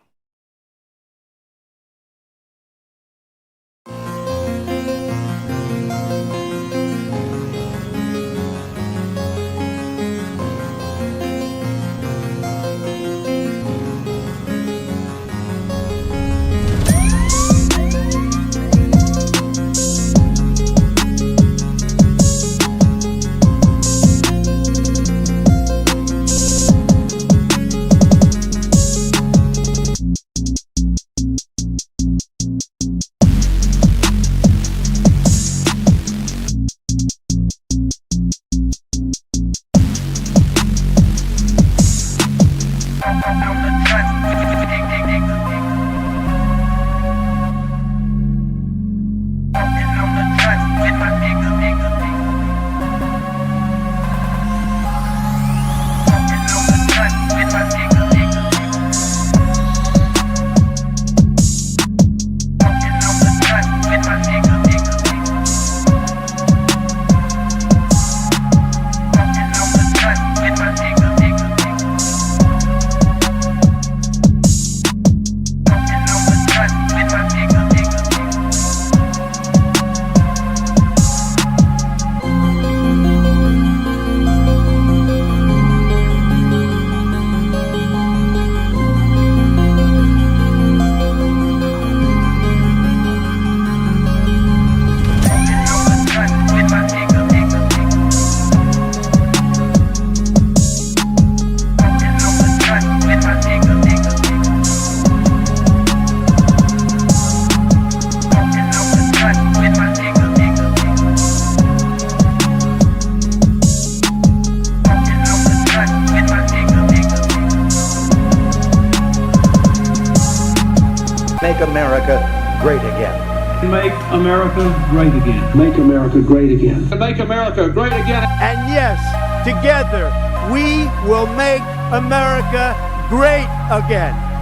Make America great again. Make America great again. Make America great again. Make America great again. And yes, together, we will make America great again.